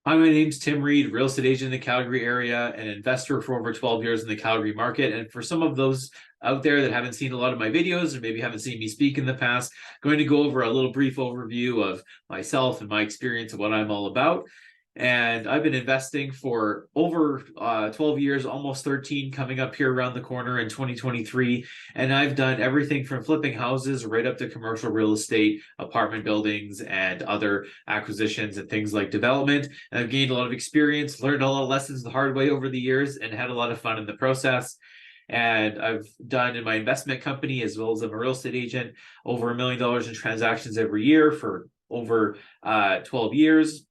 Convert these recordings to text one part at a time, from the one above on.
Hi, my name's Tim Reid, real estate agent in the Calgary area, an investor for over 12 years in the Calgary market. And for some of those out there that haven't seen a lot of my videos or maybe haven't seen me speak in the past, I'm going to go over a little brief overview of myself and my experience of what I'm all about. And I've been investing for over 12 years, almost 13, coming up here around the corner in 2023. And I've done everything from flipping houses right up to commercial real estate, apartment buildings, and other acquisitions and things like development. And I've gained a lot of experience, learned a lot of lessons the hard way over the years, and had a lot of fun in the process. And I've done in my investment company, as well as I'm a real estate agent, over $1 million in transactions every year for over 12 years.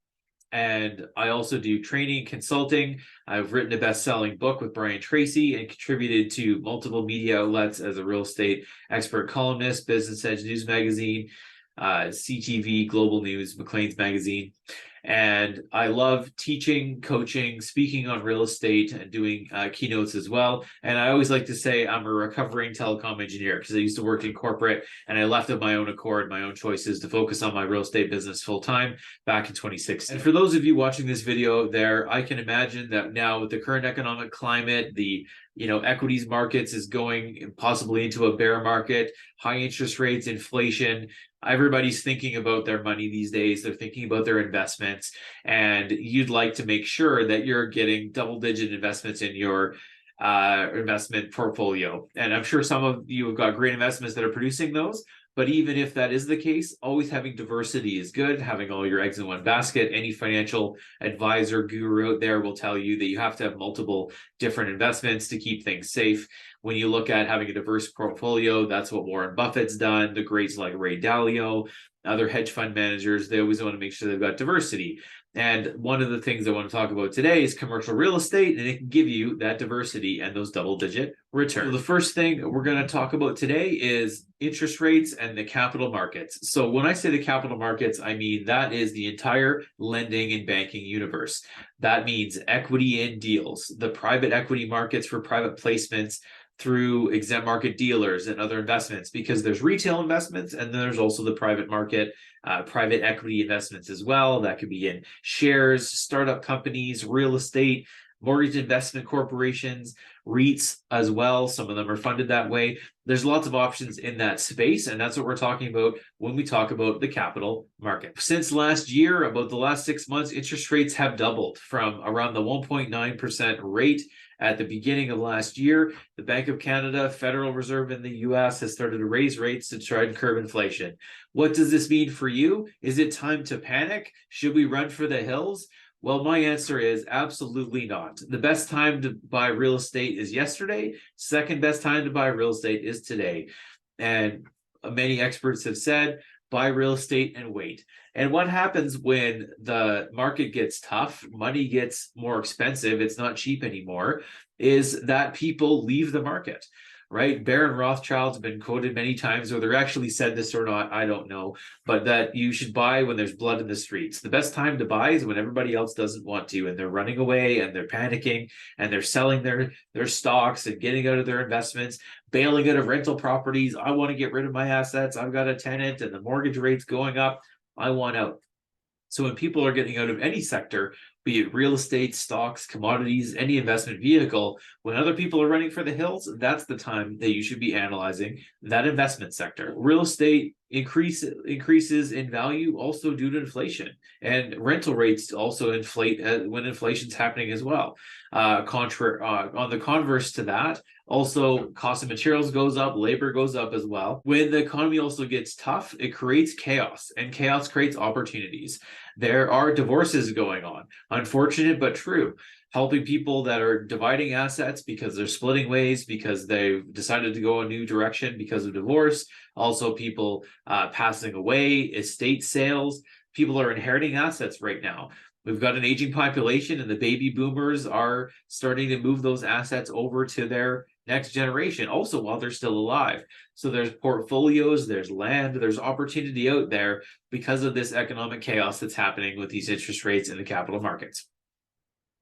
And I also do training, consulting. I've written a best-selling book with Brian Tracy and contributed to multiple media outlets as a real estate expert columnist, Business Edge News Magazine, CTV, Global News, Maclean's Magazine. And I love teaching, coaching, speaking on real estate, and doing keynotes as well. And I always like to say I'm a recovering telecom engineer because I used to work in corporate and I left of my own accord, my own choices to focus on my real estate business full time back in 2016. And for those of you watching this video there, I can imagine that now with the current economic climate, the equities markets is going possibly into a bear market, high interest rates, inflation. Everybody's thinking about their money these days. They're thinking about their investments, and you'd like to make sure that you're getting double-digit investments in your investment portfolio. And I'm sure some of you have got great investments that are producing those. But even if that is the case, always having diversity is good. Having all your eggs in one basket. Any financial advisor guru out there will tell you that you have to have multiple different investments to keep things safe. When you look at having a diverse portfolio, that's what Warren Buffett's done. The greats like Ray Dalio, other hedge fund managers, they always want to make sure they've got diversity. And one of the things I want to talk about today is commercial real estate, and it can give you that diversity and those double-digit returns. So the first thing we're going to talk about today is interest rates and the capital markets. So when I say the capital markets, I mean that is the entire lending and banking universe. That means equity in deals, the private equity markets for private placements through exempt market dealers and other investments, because there's retail investments and then there's also the private market, private equity investments as well. That could be in shares, startup companies, real estate, mortgage investment corporations, REITs as well. Some of them are funded that way. There's lots of options in that space, and that's what we're talking about when we talk about the capital market. Since last year, about the last 6 months, interest rates have doubled from around the 1.9% rate at the beginning of last year. The Bank of Canada, Federal Reserve in the US, has started to raise rates to try and curb inflation. What does this mean for you? Is it time to panic? Should we run for the hills? Well, my answer is absolutely not. The best time to buy real estate is yesterday. Second best time to buy real estate is today. And many experts have said, buy real estate and wait. And what happens when the market gets tough, money gets more expensive, it's not cheap anymore, is that people leave the market, right? Baron Rothschild's been quoted many times, whether actually said this or not, I don't know, but that you should buy when there's blood in the streets. The best time to buy is when everybody else doesn't want to, and they're running away and they're panicking and they're selling their stocks and getting out of their investments, bailing out of rental properties. I want to get rid of my assets. I've got a tenant and the mortgage rate's going up. I want out. So when people are getting out of any sector, be it real estate, stocks, commodities, any investment vehicle, when other people are running for the hills, that's the time that you should be analyzing that investment sector. Real estate increases in value also due to inflation, and rental rates also inflate when inflation's happening as well. On the converse to that, also cost of materials goes up, labor goes up as well. When the economy also gets tough, it creates chaos, and chaos creates opportunities. There are divorces going on, unfortunate but true, helping people that are dividing assets because they're splitting ways, because they've decided to go a new direction because of divorce. Also, people passing away, estate sales. People are inheriting assets right now. We've got an aging population, and the baby boomers are starting to move those assets over to their next generation, also while they're still alive. So there's portfolios, there's land, there's opportunity out there because of this economic chaos that's happening with these interest rates in the capital markets.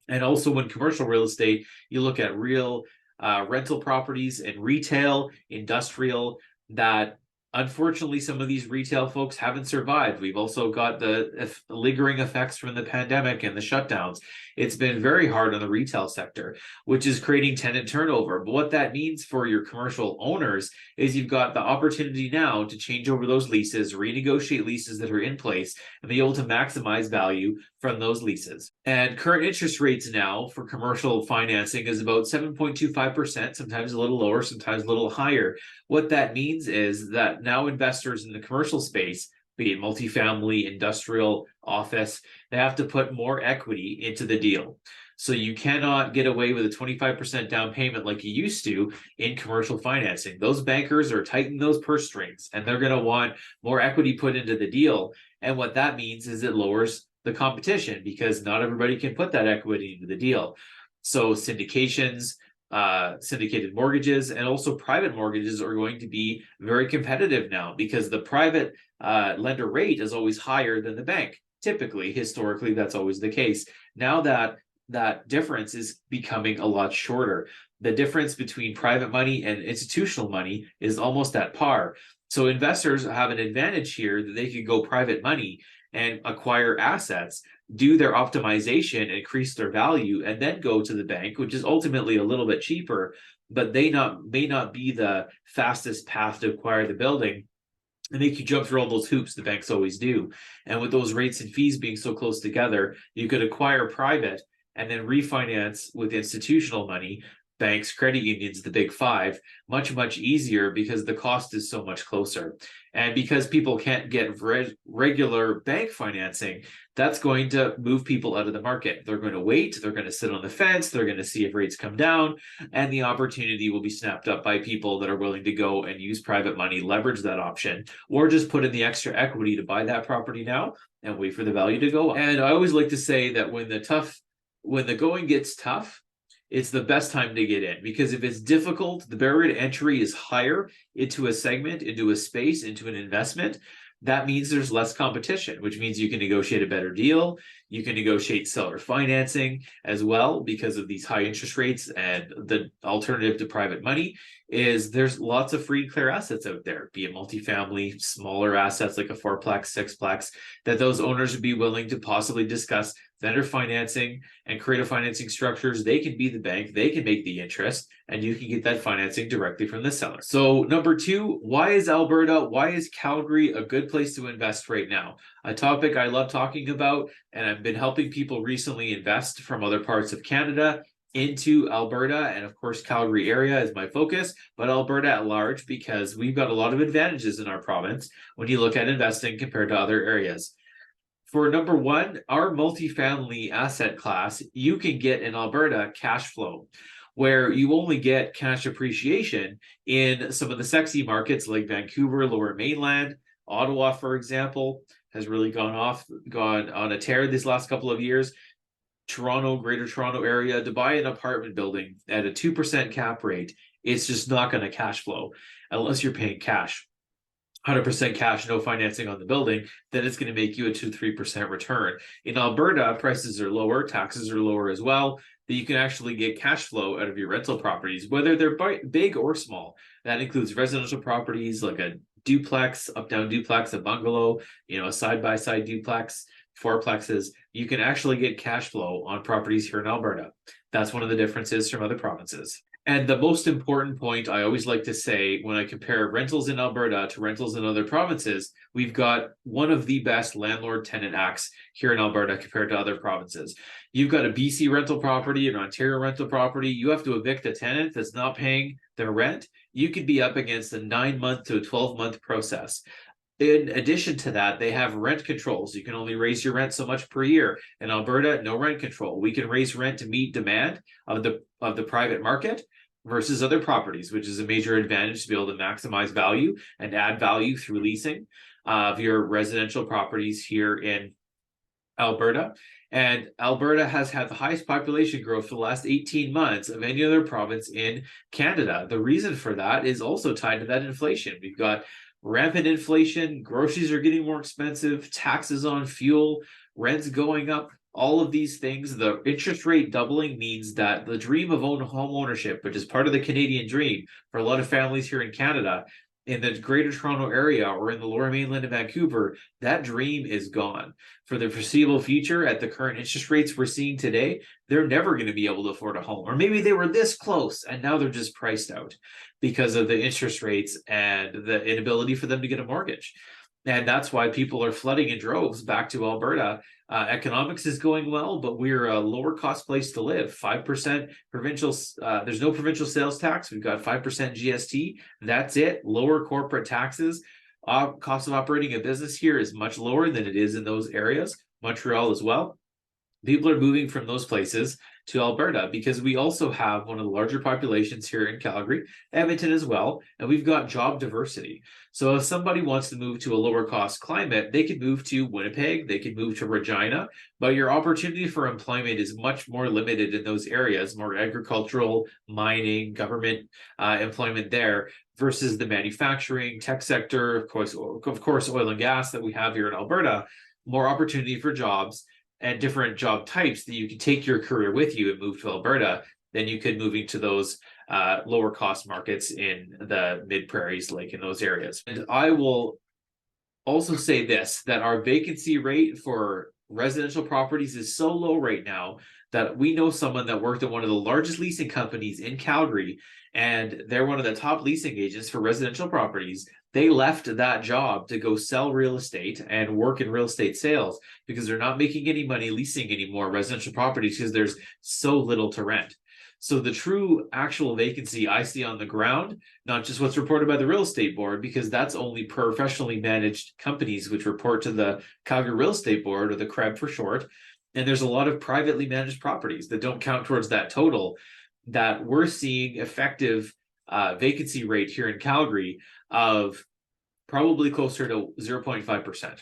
And also when commercial real estate, you look at real rental properties and retail, industrial, that Unfortunately, some of these retail folks haven't survived. We've also got the lingering effects from the pandemic and the shutdowns. It's been very hard on the retail sector, which is creating tenant turnover. But what that means for your commercial owners is you've got the opportunity now to change over those leases, renegotiate leases that are in place, and be able to maximize value from those leases. And current interest rates now for commercial financing is about 7.25%, sometimes a little lower, sometimes a little higher. What that means is that now investors in the commercial space, be it multifamily, industrial, office, they have to put more equity into the deal. So you cannot get away with a 25% down payment like you used to in commercial financing. Those bankers are tightening those purse strings, and they're going to want more equity put into the deal. And what that means is it lowers the competition because not everybody can put that equity into the deal. So syndications, syndicated mortgages, and also private mortgages are going to be very competitive now because the private lender rate is always higher than the bank. Typically, historically, that's always the case. Now that difference is becoming a lot shorter. The difference between private money and institutional money is almost at par. So investors have an advantage here that they could go private money and acquire assets, do their optimization, increase their value, and then go to the bank, which is ultimately a little bit cheaper, but they may not be the fastest path to acquire the building and make you jump through all those hoops the banks always do. And with those rates and fees being so close together, you could acquire private and then refinance with institutional money, banks, credit unions, the big five, much, much easier because the cost is so much closer. And because people can't get regular bank financing, that's going to move people out of the market. They're going to wait, they're going to sit on the fence, they're going to see if rates come down, and the opportunity will be snapped up by people that are willing to go and use private money, leverage that option, or just put in the extra equity to buy that property now and wait for the value to go up. And I always like to say that when the going gets tough, it's the best time to get in because if it's difficult, the barrier to entry is higher into a segment, into a space, into an investment. That means there's less competition, which means you can negotiate a better deal. You can negotiate seller financing as well because of these high interest rates. And the alternative to private money is there's lots of free and clear assets out there, be it multifamily, smaller assets like a fourplex, sixplex, that those owners would be willing to possibly discuss vendor financing and creative financing structures. They can be the bank, they can make the interest, and you can get that financing directly from the seller. So number two, why is Alberta, why is Calgary a good place to invest right now? A topic I love talking about, and I've been helping people recently invest from other parts of Canada into Alberta, and of course Calgary area is my focus, but Alberta at large because we've got a lot of advantages in our province when you look at investing compared to other areas. For number one, our multifamily asset class, you can get in Alberta cash flow, where you only get cash appreciation in some of the sexy markets like Vancouver, Lower Mainland, Ottawa, for example, has really gone on a tear these last couple of years. Toronto, Greater Toronto area, to buy an apartment building at a 2% cap rate, it's just not going to cash flow unless you're paying cash. 100% cash, no financing on the building, then it's going to make you a 2-3% return. In Alberta, prices are lower, taxes are lower as well, that you can actually get cash flow out of your rental properties, whether they're big or small. That includes residential properties like a duplex, up-down duplex, a bungalow, a side-by-side duplex, fourplexes. You can actually get cash flow on properties here in Alberta. That's one of the differences from other provinces. And the most important point I always like to say when I compare rentals in Alberta to rentals in other provinces, we've got one of the best landlord-tenant acts here in Alberta compared to other provinces. You've got a BC rental property, an Ontario rental property. You have to evict a tenant that's not paying their rent. You could be up against a 9-month to a 12-month process. In addition to that, they have rent controls. You can only raise your rent so much per year. In Alberta, no rent control. We can raise rent to meet demand of the private market versus other properties, which is a major advantage to be able to maximize value and add value through leasing of your residential properties here in Alberta. And Alberta has had the highest population growth for the last 18 months of any other province in Canada. The reason for that is also tied to that inflation. We've got rampant inflation, groceries are getting more expensive, taxes on fuel, rents going up, all of these things. The interest rate doubling means that the dream of home ownership, which is part of the Canadian dream for a lot of families here in Canada, in the Greater Toronto Area or in the Lower Mainland of Vancouver, that dream is gone. For the foreseeable future, at the current interest rates we're seeing today, they're never going to be able to afford a home. Or maybe they were this close and now they're just priced out because of the interest rates and the inability for them to get a mortgage. And that's why people are flooding in droves back to Alberta. Economics is going well, but we're a lower cost place to live. 5% provincial, there's no provincial sales tax. We've got 5% GST. That's it. Lower corporate taxes. Cost of operating a business here is much lower than it is in those areas. Montreal as well. People are moving from those places to Alberta because we also have one of the larger populations here in Calgary, Edmonton as well, and we've got job diversity. So if somebody wants to move to a lower cost climate, they could move to Winnipeg, they could move to Regina, but your opportunity for employment is much more limited in those areas, more agricultural, mining, government employment there versus the manufacturing, tech sector, of course, oil and gas that we have here in Alberta, more opportunity for jobs and different job types that you can take your career with you and move to Alberta than you could moving to those lower cost markets in the mid prairies, like in those areas. And I will also say this, that our vacancy rate for residential properties is so low right now that we know someone that worked at one of the largest leasing companies in Calgary, and they're one of the top leasing agents for residential properties. They left that job to go sell real estate and work in real estate sales because they're not making any money leasing anymore residential properties because there's so little to rent. So the true actual vacancy I see on the ground, not just what's reported by the real estate board, because that's only professionally managed companies which report to the Calgary Real Estate Board, or the CREB for short. And there's a lot of privately managed properties that don't count towards that total, that we're seeing effective vacancy rate here in Calgary of probably closer to 0.5%,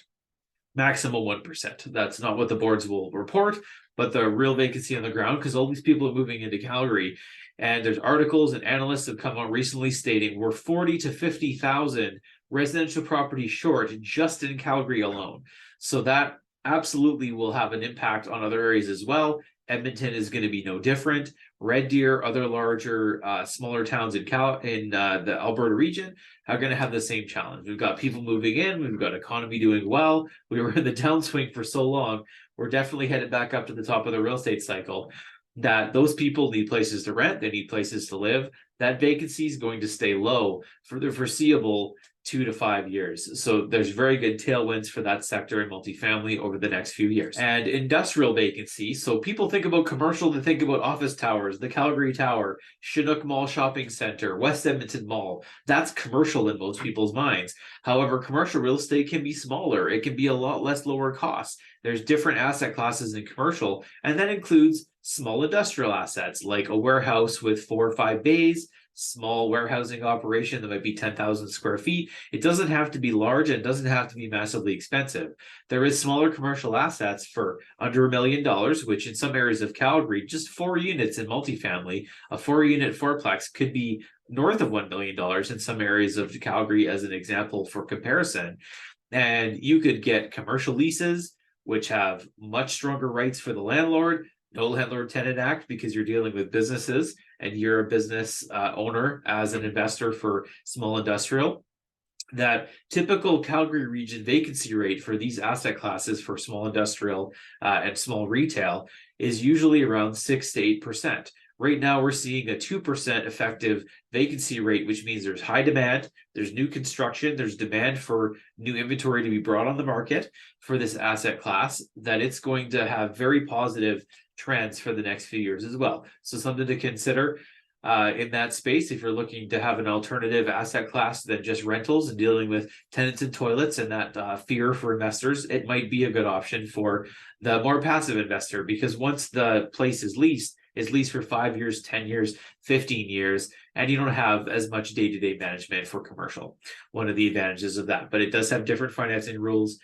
maximum 1%. That's not what the boards will report, but the real vacancy on the ground, because all these people are moving into Calgary. And there's articles and analysts have come out recently stating we're 40 to 50,000 residential properties short just in Calgary alone. So that absolutely will have an impact on other areas as well. Edmonton is going to be no different. Red Deer, other larger, smaller towns in the Alberta region are going to have the same challenge. We've got people moving in. We've got economy doing well. We were in the downswing for so long. We're definitely headed back up to the top of the real estate cycle. That those people need places to rent. They need places to live. That vacancy is going to stay low for the foreseeable 2 to 5 years. So there's very good tailwinds for that sector in multifamily over the next few years. And industrial vacancy. So people think about commercial, they think about office towers, the Calgary Tower, Chinook Mall Shopping Center, West Edmonton Mall. That's commercial in most people's minds. However, commercial real estate can be smaller. It can be a lot less lower cost. There's different asset classes in commercial, and that includes small industrial assets like a warehouse with 4 or 5 bays, small warehousing operation that might be 10,000 square feet. It doesn't have to be large, and it doesn't have to be massively expensive. There is smaller commercial assets for under $1 million, which in some areas of Calgary, just 4 units in multifamily, a 4-unit fourplex could be north of $1 million in some areas of Calgary, as an example for comparison. And you could get commercial leases, which have much stronger rights for the landlord. No landlord-tenant act because you're dealing with businesses and you're a business owner as an investor for small industrial. That typical Calgary region vacancy rate for these asset classes for small industrial and small retail is usually around 6 to 8%. Right now, we're seeing a 2% effective vacancy rate, which means there's high demand, there's new construction, there's demand for new inventory to be brought on the market for this asset class, that it's going to have very positive trends for the next few years as well. So something to consider in that space if you're looking to have an alternative asset class than just rentals and dealing with tenants and toilets and that fear for investors. It might be a good option for the more passive investor, because once the place is leased for 5 years, 10 years, 15 years, and you don't have as much day-to-day management for commercial. One of the advantages of that, but it does have different financing rules,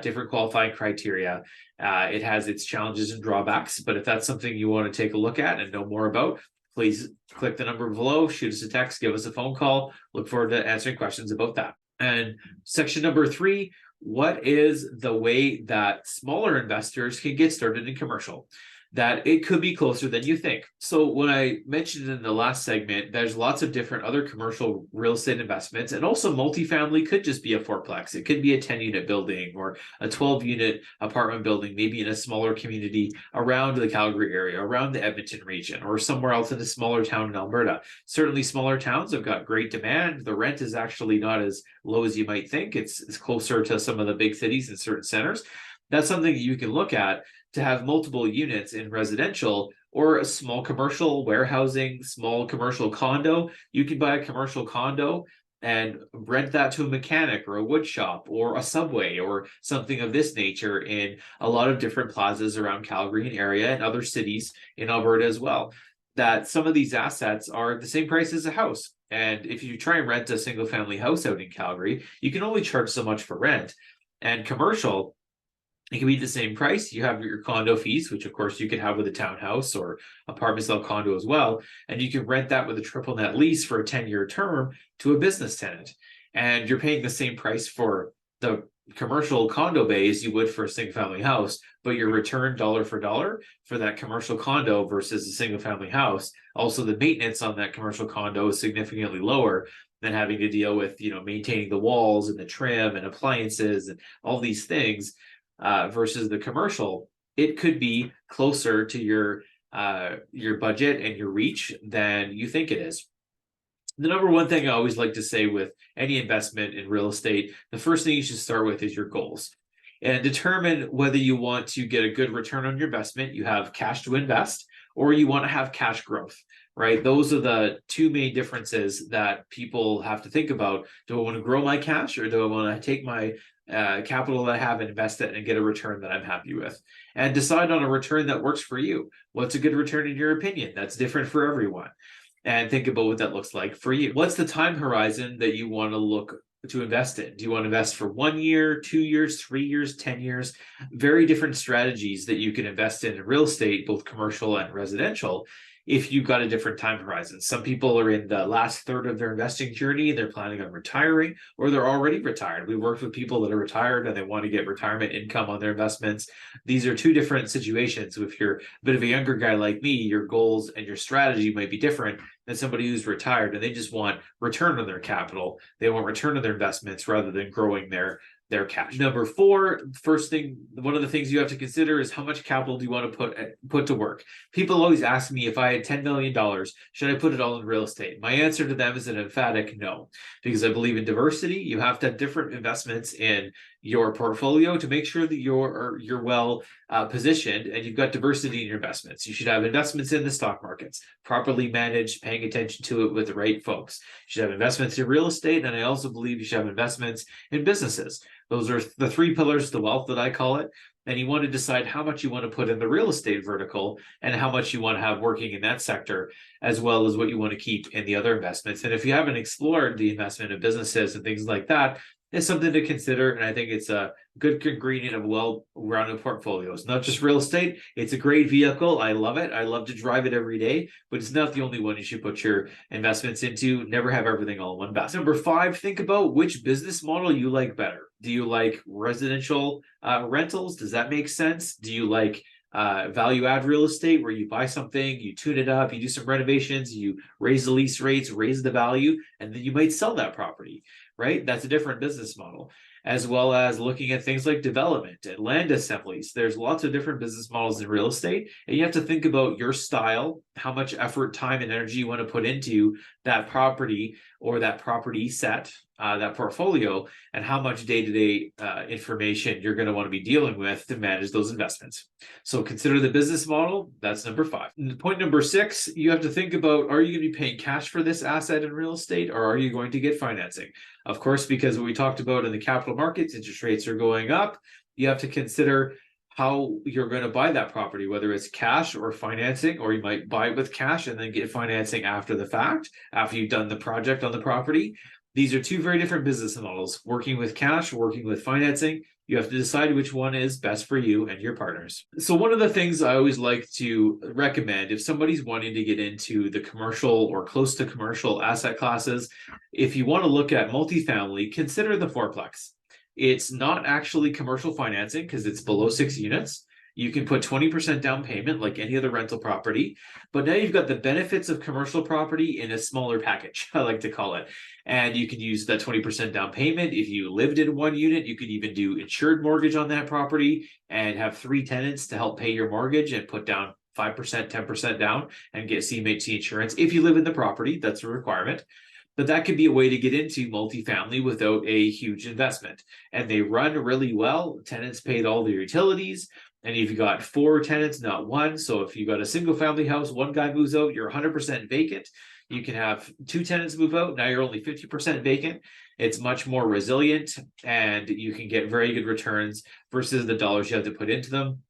different qualifying criteria. It has its challenges and drawbacks, but if that's something you want to take a look at and know more about, please click the number below, shoot us a text, give us a phone call. Look forward to answering questions about that. And section number 3, what is the way that smaller investors can get started in commercial? that it could be closer than you think. So when I mentioned in the last segment, there's lots of different other commercial real estate investments, and also multifamily could just be a fourplex. It could be a 10-unit building or a 12-unit apartment building, maybe in a smaller community around the Calgary area, around the Edmonton region, or somewhere else in a smaller town in Alberta. Certainly smaller towns have got great demand. The rent is actually not as low as you might think. It's closer to some of the big cities and certain centers. That's something that you can look at to have multiple units in residential or a small commercial warehousing, small commercial condo. You can buy a commercial condo and rent that to a mechanic or a wood shop or a Subway or something of this nature in a lot of different plazas around Calgary and area and other cities in Alberta as well. That some of these assets are the same price as a house. And if you try and rent a single family house out in Calgary, you can only charge so much for rent. And commercial, it can be the same price. You have your condo fees, which of course you could have with a townhouse or apartment style condo as well. And you can rent that with a triple net lease for a 10-year term to a business tenant. And you're paying the same price for the commercial condo bay as you would for a single family house, but your return dollar for dollar for that commercial condo versus a single family house. Also, the maintenance on that commercial condo is significantly lower than having to deal with, maintaining the walls and the trim and appliances and all these things. Versus the commercial, it could be closer to your budget and your reach than you think it is. The number one thing I always like to say with any investment in real estate, the first thing you should start with is your goals and determine whether you want to get a good return on your investment, you have cash to invest, or you want to have cash growth, right? Those are the two main differences that people have to think about. Do I want to grow my cash, or do I want to take my capital that I have and invest it and get a return that I'm happy with? And decide on a return that works for you. What's a good return in your opinion? That's different for everyone. And think about what that looks like for you. What's the time horizon that you want to look to invest in? Do you want to invest for 1 year, 2 years, 3 years, 10 years? Very different strategies that you can invest in real estate, both commercial and residential, if you've got a different time horizon. Some people are in the last third of their investing journey, they're planning on retiring, or they're already retired. We worked with people that are retired and they want to get retirement income on their investments. These are two different situations. If you're a bit of a younger guy like me, your goals and your strategy might be different than somebody who's retired and they just want return on their capital. They want return on their investments rather than growing their cash. Number four, one of the things you have to consider is how much capital do you want to put to work? People always ask me, if I had $10 million, should I put it all in real estate? My answer to them is an emphatic no, because I believe in diversity. You have to have different investments in your portfolio to make sure that you're well positioned and you've got diversity in your investments. You should have investments in the stock markets, properly managed, paying attention to it with the right folks. You should have investments in real estate, and I also believe you should have investments in businesses. Those are the three pillars to wealth that I call it. And you want to decide how much you want to put in the real estate vertical and how much you want to have working in that sector, as well as what you want to keep in the other investments. And if you haven't explored the investment in businesses and things like that, it's something to consider. And I think it's a good ingredient of well-rounded portfolios. Not just real estate. It's a great vehicle. I love it. I love to drive it every day, but it's not the only one you should put your investments into. Never have everything all in one basket. Number five, think about which business model you like better. Do you like residential rentals? Does that make sense? Do you like value add real estate where you buy something, you tune it up, you do some renovations, you raise the lease rates, raise the value, and then you might sell that property, right? That's a different business model. As well as looking at things like development and land assemblies. There's lots of different business models in real estate, and you have to think about your style, how much effort, time, and energy you want to put into that property or that property set, that portfolio, and how much day-to-day information you're going to want to be dealing with to manage those investments. So consider the business model. That's number five. And point number six, you have to think about, are you going to be paying cash for this asset in real estate, or are you going to get financing? Of course, because what we talked about in the capital markets, interest rates are going up. You have to consider how you're going to buy that property, whether it's cash or financing, or you might buy it with cash and then get financing after the fact, after you've done the project on the property. These are two very different business models, working with cash, working with financing. You have to decide which one is best for you and your partners. So one of the things I always like to recommend if somebody's wanting to get into the commercial or close to commercial asset classes, if you want to look at multifamily, consider the fourplex. It's not actually commercial financing because it's below 6 units. You can put 20% down payment like any other rental property, but now you've got the benefits of commercial property in a smaller package, I like to call it. And you can use that 20% down payment. If you lived in one unit, you could even do insured mortgage on that property and have 3 tenants to help pay your mortgage and put down 5%, 10% down and get CMHC insurance. If you live in the property, that's a requirement. But that could be a way to get into multifamily without a huge investment. And they run really well. Tenants paid all their utilities. And if you got 4 tenants, not one. So if you got a single family house, one guy moves out, you're 100% vacant. You can have 2 tenants move out. Now you're only 50% vacant. It's much more resilient and you can get very good returns versus the dollars you have to put into them,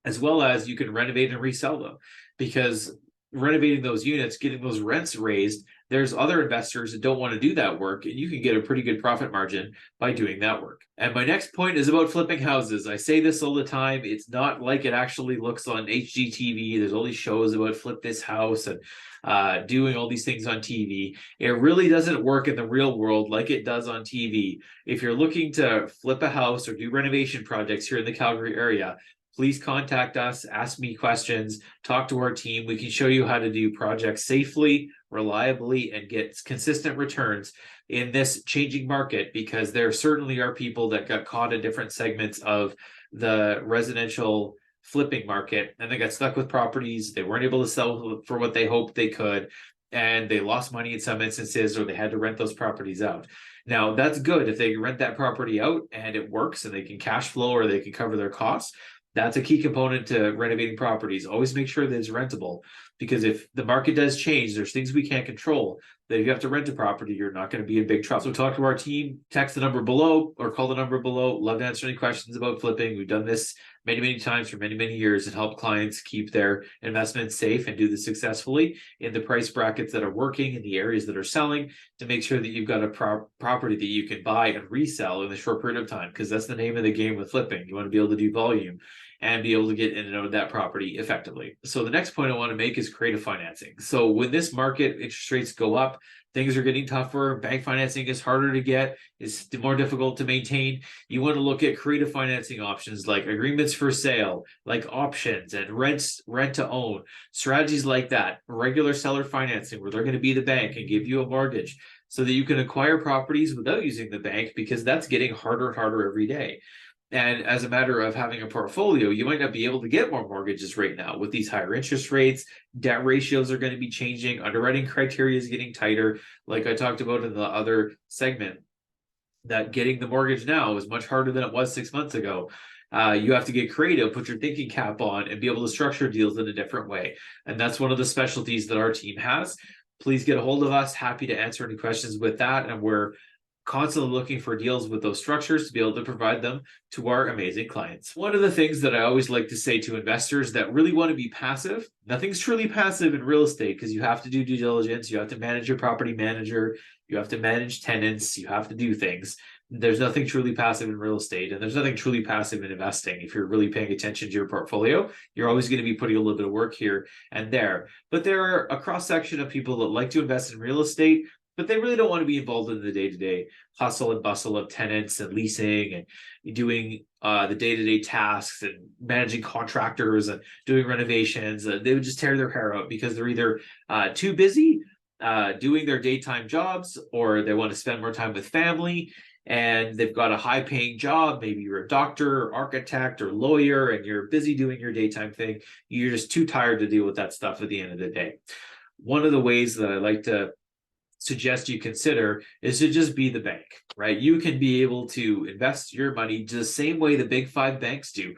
as well as you can renovate and resell them, because renovating those units, getting those rents raised, there's other investors that don't want to do that work, and you can get a pretty good profit margin by doing that work. And my next point is about flipping houses. I say this all the time. It's not like it actually looks on HGTV. There's all these shows about flip this house and doing all these things on TV. It really doesn't work in the real world like it does on TV. If you're looking to flip a house or do renovation projects here in the Calgary area, please contact us, ask me questions, talk to our team. We can show you how to do projects safely, reliably, and get consistent returns in this changing market, because there certainly are people that got caught in different segments of the residential flipping market and they got stuck with properties. They weren't able to sell for what they hoped they could, and they lost money in some instances, or they had to rent those properties out. Now, that's good if they rent that property out and it works and they can cash flow or they can cover their costs. That's a key component to renovating properties. Always make sure that it's rentable, because if the market does change, there's things we can't control. That if you have to rent a property, you're not going to be in big trouble. So talk to our team, text the number below or call the number below. Love to answer any questions about flipping. We've done this many, many times for many, many years and help clients keep their investments safe and do this successfully in the price brackets that are working, in the areas that are selling, to make sure that you've got a property that you can buy and resell in a short period of time, because that's the name of the game with flipping. You want to be able to do volume and be able to get in and out of that property effectively. So the next point I want to make is creative financing. So when this market interest rates go up, things are getting tougher, bank financing is harder to get, it's more difficult to maintain. You want to look at creative financing options like agreements for sale, like options and rent to own, strategies like that, regular seller financing where they're going to be the bank and give you a mortgage so that you can acquire properties without using the bank, because that's getting harder and harder every day. And as a matter of having a portfolio, you might not be able to get more mortgages right now with these higher interest rates. Debt ratios are going to be changing. Underwriting criteria is getting tighter. Like I talked about in the other segment, that getting the mortgage now is much harder than it was 6 months ago. You have to get creative, put your thinking cap on, and be able to structure deals in a different way. And that's one of the specialties that our team has. Please get a hold of us. Happy to answer any questions with that. And we're constantly looking for deals with those structures to be able to provide them to our amazing clients. One of the things that I always like to say to investors that really want to be passive, nothing's truly passive in real estate, because you have to do due diligence, you have to manage your property manager, you have to manage tenants, you have to do things. There's nothing truly passive in real estate, and there's nothing truly passive in investing. If you're really paying attention to your portfolio, you're always going to be putting a little bit of work here and there. But there are a cross section of people that like to invest in real estate, but they really don't want to be involved in the day-to-day hustle and bustle of tenants and leasing and doing the day-to-day tasks and managing contractors and doing renovations. They would just tear their hair out because they're either too busy doing their daytime jobs, or they want to spend more time with family, and they've got a high-paying job. Maybe you're a doctor, or architect, or lawyer, and you're busy doing your daytime thing. You're just too tired to deal with that stuff at the end of the day. One of the ways that I like to suggest you consider is to just be the bank, right? You can be able to invest your money the same way the big 5 banks do.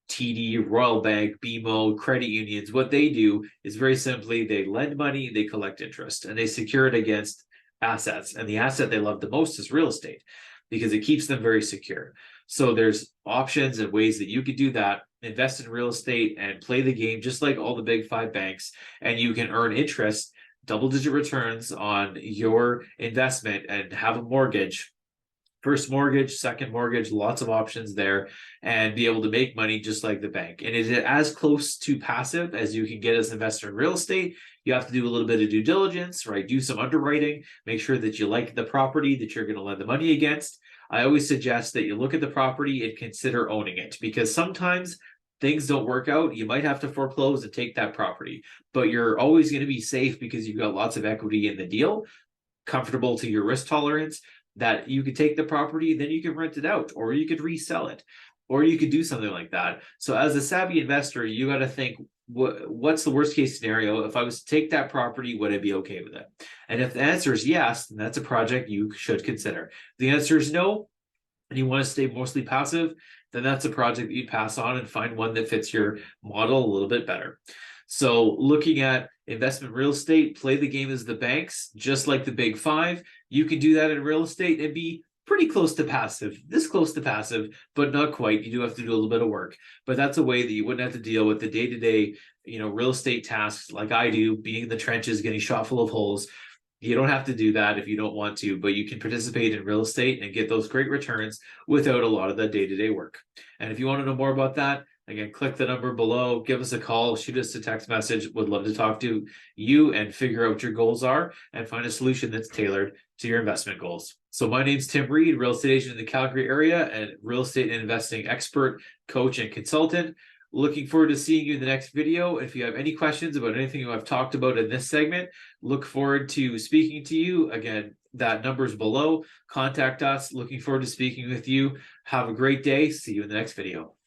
TD, Royal Bank, BMO, credit unions. What they do is very simply they lend money, they collect interest, and they secure it against assets. And the asset they love the most is real estate, because it keeps them very secure. So there's options and ways that you could do that. Invest in real estate and play the game just like all the big 5 banks, and you can earn interest, double-digit returns on your investment, and have a mortgage, first mortgage, second mortgage, lots of options there, and be able to make money just like the bank. And it is as close to passive as you can get as an investor in real estate. You have to do a little bit of due diligence, right? Do some underwriting, make sure that you like the property that you're going to lend the money against. I always suggest that you look at the property and consider owning it, because sometimes things don't work out, you might have to foreclose and take that property, but you're always going to be safe because you've got lots of equity in the deal, comfortable to your risk tolerance, that you could take the property, then you can rent it out, or you could resell it, or you could do something like that. So as a savvy investor, you got to think, what's the worst case scenario? If I was to take that property, would I be okay with it? And if the answer is yes, then that's a project you should consider. If the answer is no, and you want to stay mostly passive, then that's a project that you pass on and find one that fits your model a little bit better. So looking at investment real estate, play the game as the banks, just like the big five. You can do that in real estate and be pretty close to passive, this close to passive, but not quite. You do have to do a little bit of work, but that's a way that you wouldn't have to deal with the day-to-day, real estate tasks like I do, being in the trenches, getting shot full of holes. You don't have to do that if you don't want to, but you can participate in real estate and get those great returns without a lot of the day-to-day work. And if you want to know more about that, again, click the number below, give us a call, shoot us a text message. Would love to talk to you and figure out what your goals are and find a solution that's tailored to your investment goals. So my name's Tim Reid, real estate agent in the Calgary area and real estate and investing expert, coach, and consultant. Looking forward to seeing you in the next video. If you have any questions about anything I've talked about in this segment, look forward to speaking to you. Again, that number's below. Contact us. Looking forward to speaking with you. Have a great day. See you in the next video.